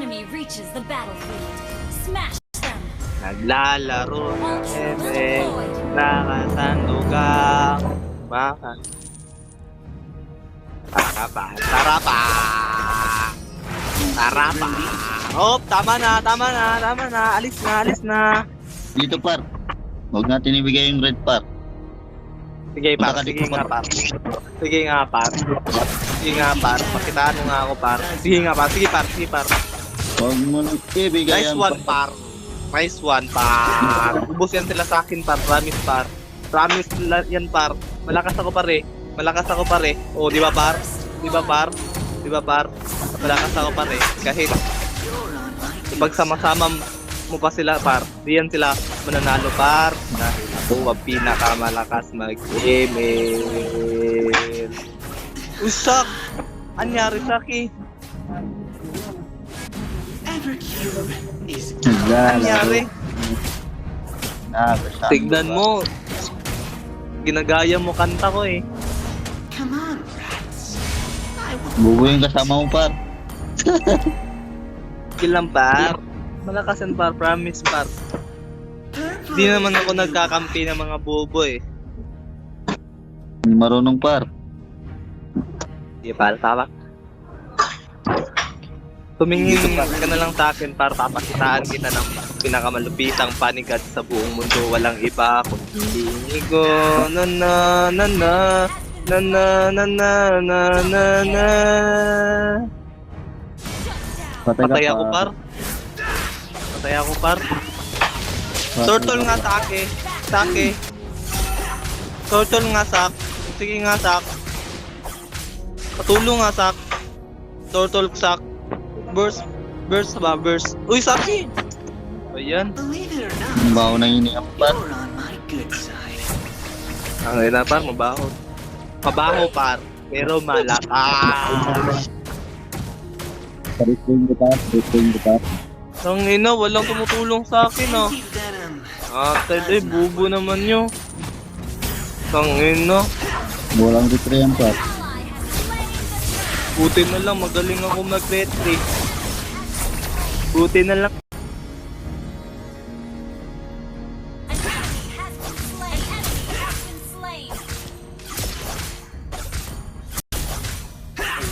enemy reaches the battlefield, smash them. Naglalaro ng Ultra eme, deployed. nakasandugang maka. Tarapa, tarapa. Tarapa. Oh, tama na. Alis na. Dito par. Huwag natin ibigay yung red par. Sige, par. Punta ka Sige dito, nga, par. par. Sige nga, par. Sige nga, par. Pakitaan mo nga ako, par. Sige nga, par. Sige, par. Huwag mo nang ibigay Nice yan, one, par. Nice one, par. Ubus yan sila sa akin, par. Promise, par. Promise yan, par. Malakas ako, pare. O, di ba, par? Malakas ako, pare. Kahit pag sama-sama mo pa sila, par. Di yan sila mananalo, par. Dahil ako ang pinakamalakas mag-email. Usak! Anyari, Saki? Anyari? Tignan mo. Ginagaya mo kanta ko eh. Bubo yung kasama mo par. Kilang par. Malakas yan, par. Promise, par. Di naman ako nagkakampi ng mga bobo eh. Hindi marunong par. Di par, tama. Tumingin ka na lang sa akin para papakitaan kita ng pinakamalupitang panigat sa buong mundo. Walang iba kundi ko. Na na na na na na na na na na na. Patay ako, par. Turtle nga, Take. Turtle nga, sak. Sige nga, sak. Patulong nga, sak. Turtle, sak. Burst. Uy, Saki! Ayan. Ang baho na iniyak par. Ang ina, par, mabaho. Mabaho, par. Pero malakas. Paritin kita. Ang ina, walang tumutulong sa akin, oh. Tay, bubo naman nyo. Ang ina. Walang retry yan par. Buti na lang, magaling ako mag-retry. Buti na lang.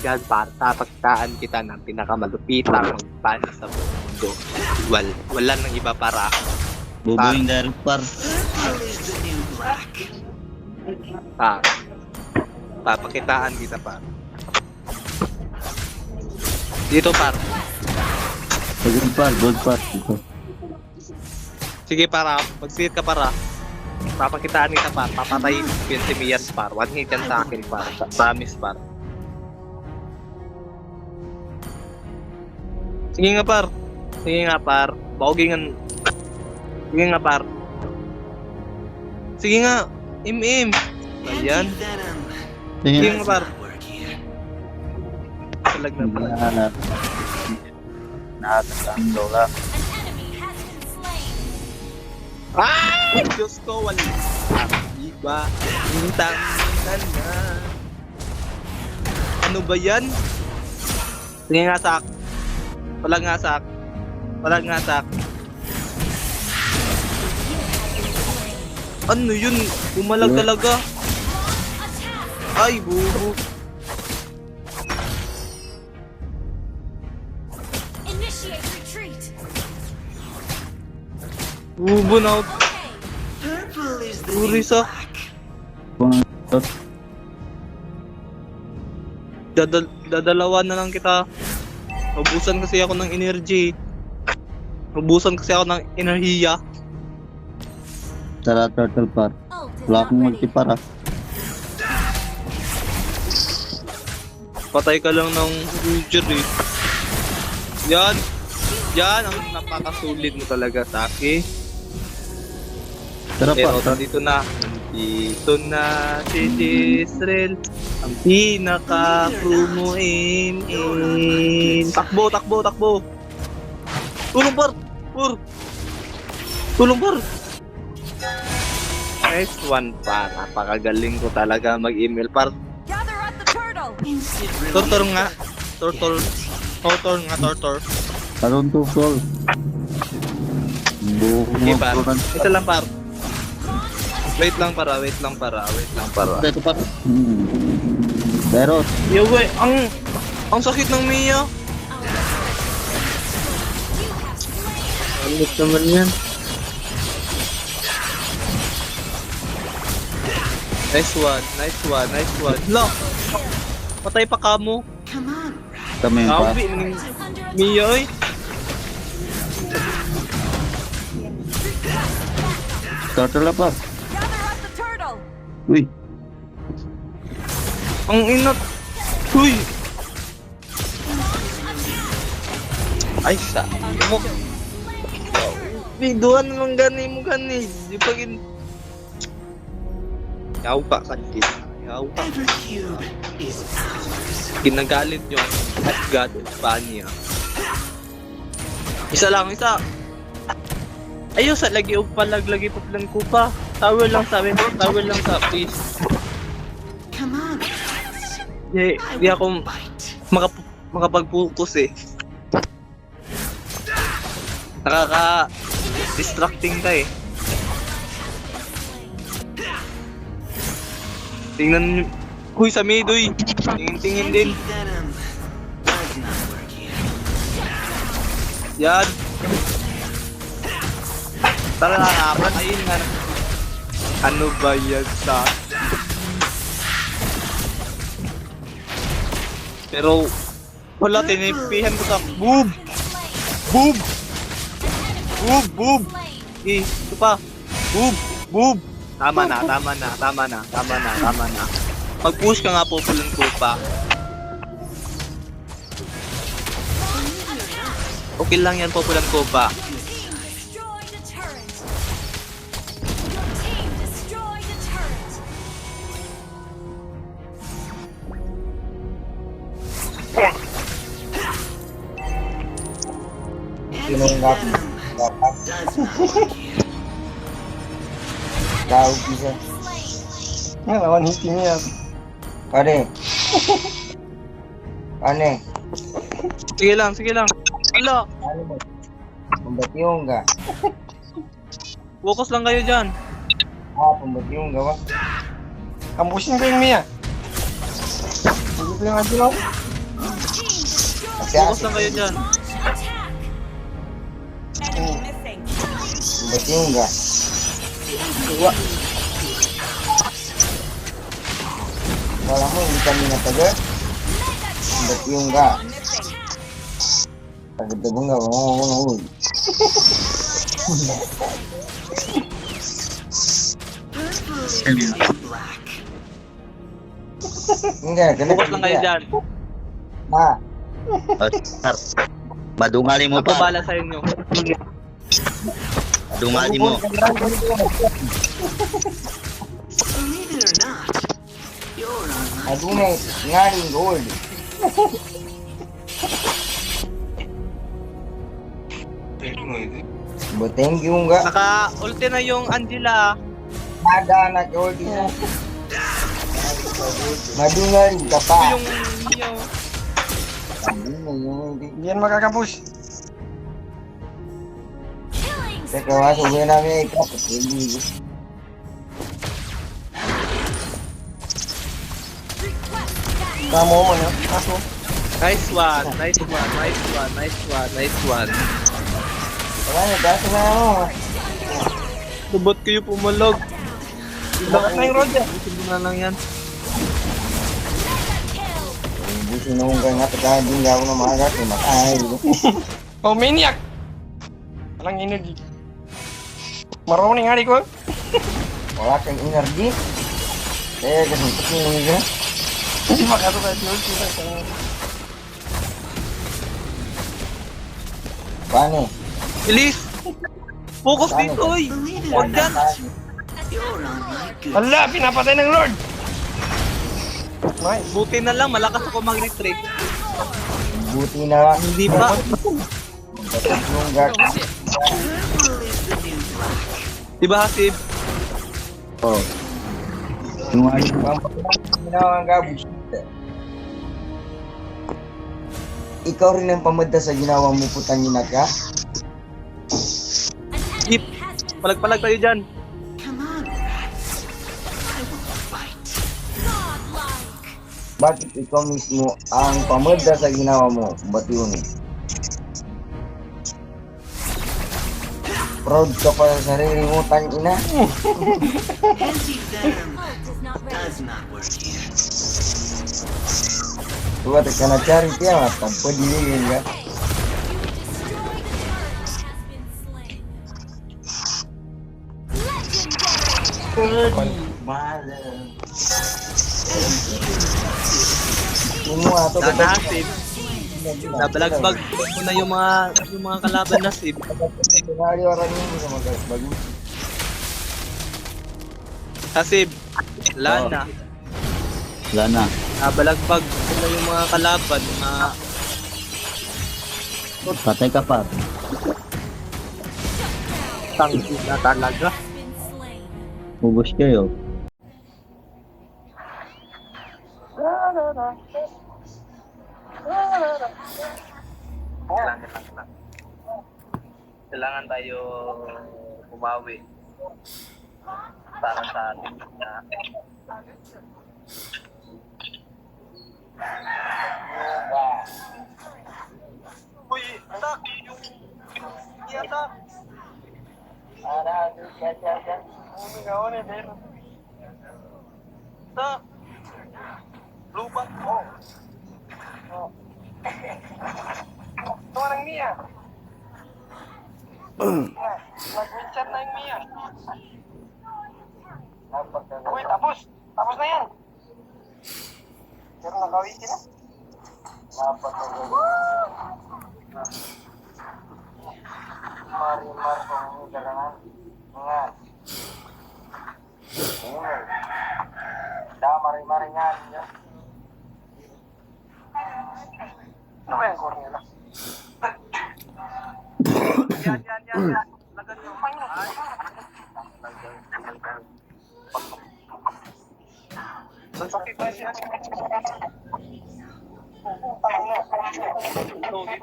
God, para tapagtaan kita ng pinakamalupitang magpano sa mundo. Wala nang iba para. Bubo yung direct par. Papakitaan kita, par. Dito, par. Gold par. Dito. Sige, para. Mag-sit ka, para. Papakitaan kita, par. Papatay yun si Mias, par. One hit yan sa akin, par. Promise, par. Sige nga, par. Baugingan. Sige nga, par. Sige nga. Im. Ayan. Sige nga, par. Talag na, par. Nakatang lola. Ay! Diyos ko, wala. Iba. Hintang na. Ano ba yan? Sige nga, sak. Walang nga, sak. Ano yun? Bumalag talaga. Ay, bubo. Initiate retreat. Bubo na. Uri sa. Dadalawan na lang kita. Ubusan kasi ako ng energy. Ubusan kasi ako ng enerhiya. Tara turtle par. Ult is Wala not akong ready. multi par ah. Patay ka lang ng Roger eh. Yan ang napakasulit mo talaga, Saki. Tara Pero par. dito na si Jisrael, ang pinaka-promoin. Takbo. Tulong, par. Nice one, par. Napakagaling ko talaga mag-email, par. Gather at the turtle. Tortor nga. Tortor. Karon to sol. Okay, par. Isa lang, par. Wait lang para. Ito par. Pero, Yo, wey, ang sakit ng Mia. Alit naman yan. Nice one. Lo, patay pa ka mo. kami yung par. Grabe, Mia, oy. Turtle na par. Gather up the turtle. Uy, Ang inat. Uy. Ay, sa. Mo. Biduan naman gani mo gani. Di pa gin. Yaw pa kantin. Yaw pa. Ginagalit yung God of Spania. Isa lang, isa. Ayos, lagi lagi pa plan ko pa. Tower lang sa please. Di ako makapag-focus eh. Nakaka-distracting ka eh. Tingnan nyo. Huy, sa mid, uy. Tingin din. Yan. Tara na, ayun nga. Ano ba yan sa... Pero, wala, tinipihan ko sa... Boob! Ito pa. Boob! Tama na. Mag-push ka nga po, pulan ko pa. Okay lang yan po, pulan ko pa. Destroy the turret. Your team destroyed the turret. Tahu bisa. Ya lawan hikimnya. Aneh. Sige lang. Ala, Pembatiung enggak? focus lang kayo dyan. Pembatiung enggak, Bang? Kampusin ko yung Mia. Hindi lang aja lang. Focus lang kayo dyan. Pembatiung enggak? Kalau mo hindi kami nataga. Pembatiung enggak? Pagdating enggak mau. Enggak, Focus lang kayo dyan. Nah, par. Madungali mo Ako par. bala sa inyo. Madungali mo. aduh nih, ngaring gold. Thank you enggak? Naka-ulti na yung Angela. Ada anak gold itu. Madu ngaring Ito kapa. yung Mia. Biar makakampus. Killing Saya kawas udah namin ikat. Kamu mo na, aso. Nice one. Wala na, daso na ako. Lubot kayo pumalog. Bakit na yung Roger? Isip na lang yan. Busin na kong kanya, pagka hindi ako na maagat, matay. Oh, maniac! Walang energy. Marunong hari ko. Wala kang energy. Kaya kasi ito yung mga. Hindi makato ka si Ulti. Paano? Bilis! Focus dito, oy! Huwag dyan! Ala, pinapatay ng Lord! Nice. Buti na lang, malakas ako mag-retreat. Buti na lang. Hindi pa. Yung guard. Diba, Hasib? Oh. Yung ayun. Ginawa ang gabus. ikaw rin ang pamadda sa ginawa mo putang ina ka? An Hip. enemy has been Palag-palag tayo dyan. godlike. Bakit ikaw mismo ang pamadda sa ginawa mo? Ba't yun? Proud ka pa sa sarili mo, tang ina? Anti-venom Ult is not ready. does not work here. Buat ka na charity ang atang pwedeng ka. Hey, you destroyed a turret has been slain. Legendary. Tumo ato ka Na save. Nabalagbag ko na yung mga kalaban na save. Senaryo orang ini sama guys, bagus. Sa save. Wala na. Wala na. Nabalagbag ko na yung mga kalaban. Patay ka par. Tangsi na talaga. Been slain. Ubus kayo. Kailangan tayo bumawi para sa ating na Uy, atak! Yung atak! Atak! Lupa ko! Ito ang Mia. Nag-winchar na yung Mia. Uy, tapos. Tapos na yan. Pero nakawiki na. Marimar kung dalangan. Nga. Marimar nga. Ano ba yung Cornela? Yan. Lagan yung ay. Sakit ba siya?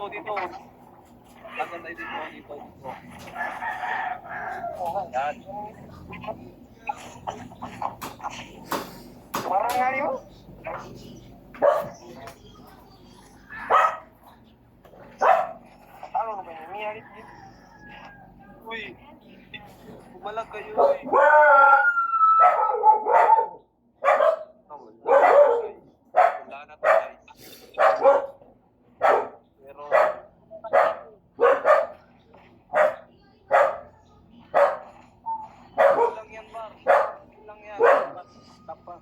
Dito. Lagan tayo dito. Yan. Marang nga yun? Talo na ba yung Mia dito? Uy, bumalag kayo eh. Wala na to guys. Pero lang yan bar. Lang yan. Tapa.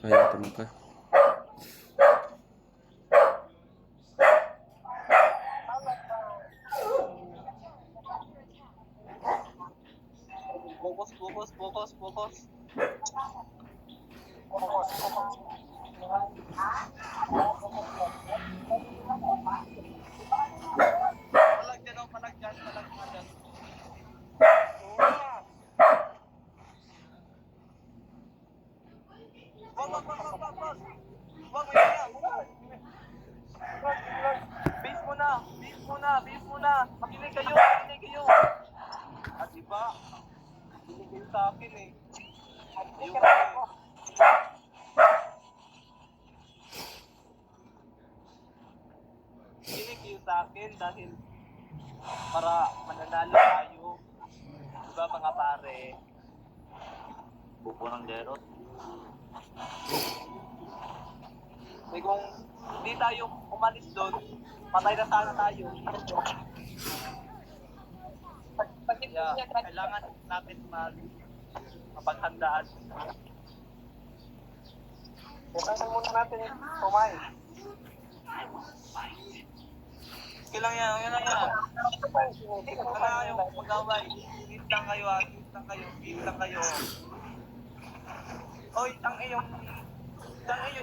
Kaya ito ka. Focus. Palag dyan. Wag, may kaya. Base muna. Makinig kayo. At iba, hindi kayo sa akin eh. Ayun eh. Makinig kayo sa akin dahil para mananalo tayo. Diba mga pare? Buko ng derot. Kung hindi tayo umalis doon, patay na sana tayo. Kaya kailangan natin mapaghandaan. Kailangan muna natin kumain. Kailangan yan. Kailangan yung mag-away. Hit lang kayo. Oy,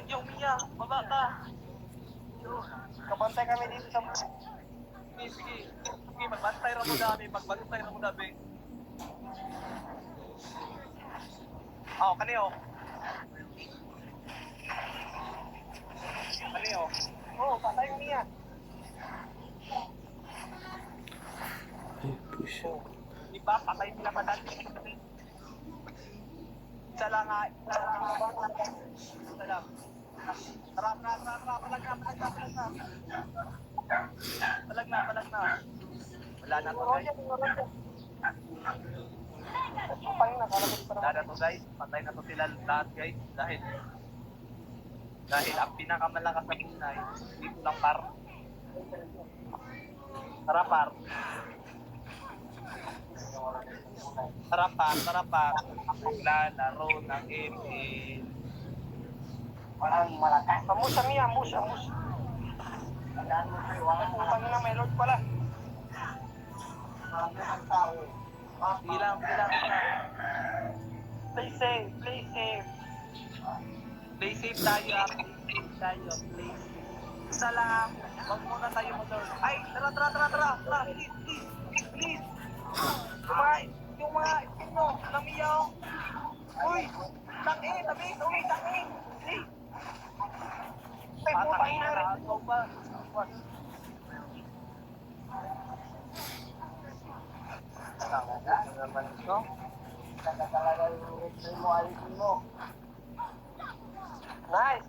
yung Mia, baba ka. Kabantay kami dito sa... Sige, sige. Sige, magbantay ra mo dami. Magbantay ra mo dami. Oh, kaniyo. Kaniyo. Oo, patay yung niya. Ay, push. Di ba? Patay sila pa dati. Isa lang ha. Isa lang. Tara, palag na. Palag na. Wala na to guys. Pang na, kalabot pa Wala na to guys. Patay na to sila lahat guys. Dahil ang pinakamalakas na Pinay, dito lang par. Tara par. Tara par. Naglalaro ng ML. Walang malakas. Amus, Mia, amus. Putang na, may load pala. Bilang. Play safe, play safe. Play safe tayo. Play safe. Isa lang. Huwag muna tayo motor. Ay, tara. Please. Yung mga sino, namiyaw. Uy, tangin. Please. Ay, putang na rin. Ikaw pa. Naman ito. Nice.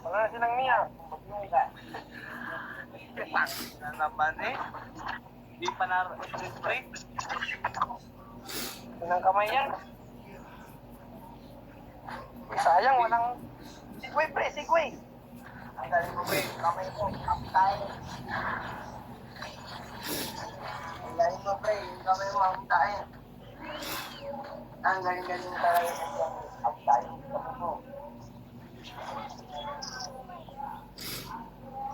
Wala na silang Mia. Na naman eh. Di pa na break. Pinang kamay yan. Sayang, walang... Sigway, pre, sigway. Ang galing mo, pre. Kamay mo, kapitay. Ang galing mo, pre. Kamay mo, kapitay. Ang galing talaga sa kapitay. Kamay mo.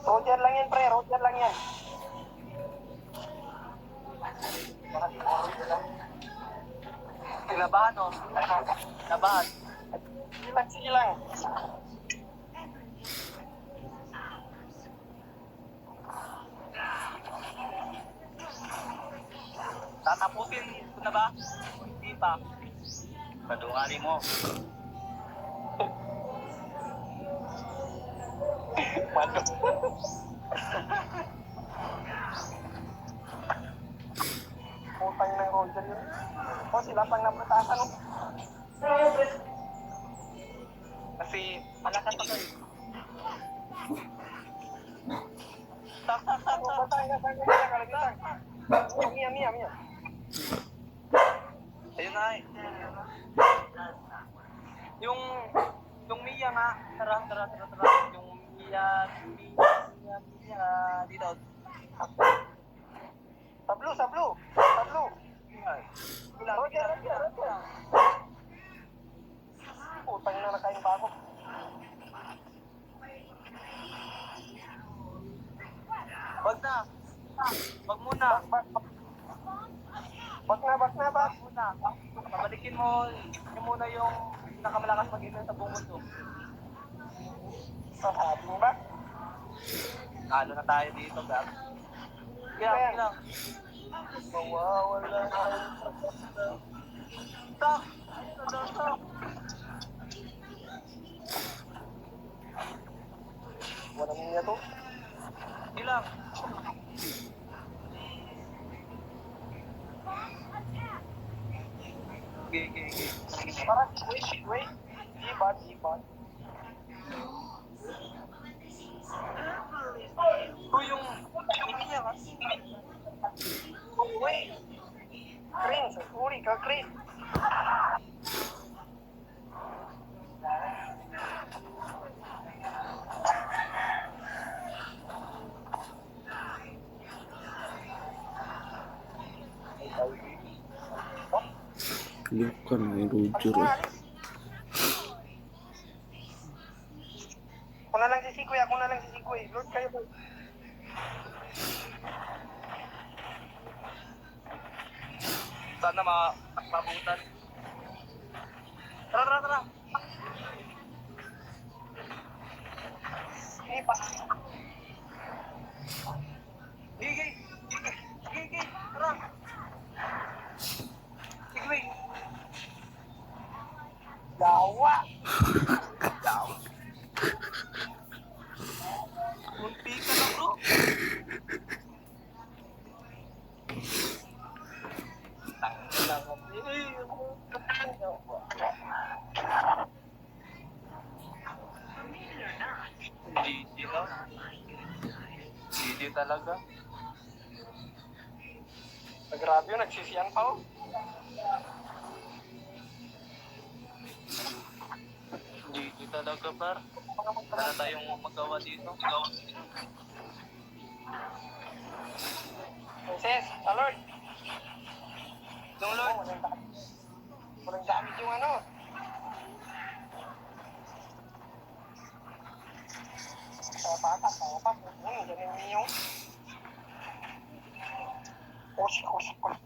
Roger lang yan, pre. Roger lang yan. Kinabahan o? Kinabahan. Sige lang. Tatapusin ko na ba? Hindi pa. Padungali mo. Putang ng Roger yun. O, sila pang napratasan. Kasi malakas ako eh. Mia. Ayun na eh. Yung Mia nga. Tara. Yung Mia. Dito. Sa blue. Roger. Putang na nakain pa ako. Wag na. Wag muna. Bak na. Muna. Pabalikin mo yung muna yung nakamalakas mag-email sa buong mundo. Sasabi mo ba? Talo na tayo dito, Gab. Kaya lang. Mawawala na kayo. Stop! Walang niya to. Sige lang. Okay. Para, wait. Ibat. Uy, yung hindi niya kasi. Wait. Cringe. Uri ka, cringe. Look ka na, may Roger eh. Ako na lang si Sikoy. Lord kayo ba? Sana mabutan. Tara. Ipa. GG talaga. Grabe yun, nagsisiyan pa oh. GG talaga, par. Wala na tayong magawa dito. Princess, alert! Yung Lord, Walang damage yung ano. Patak. Ganun yung. Push.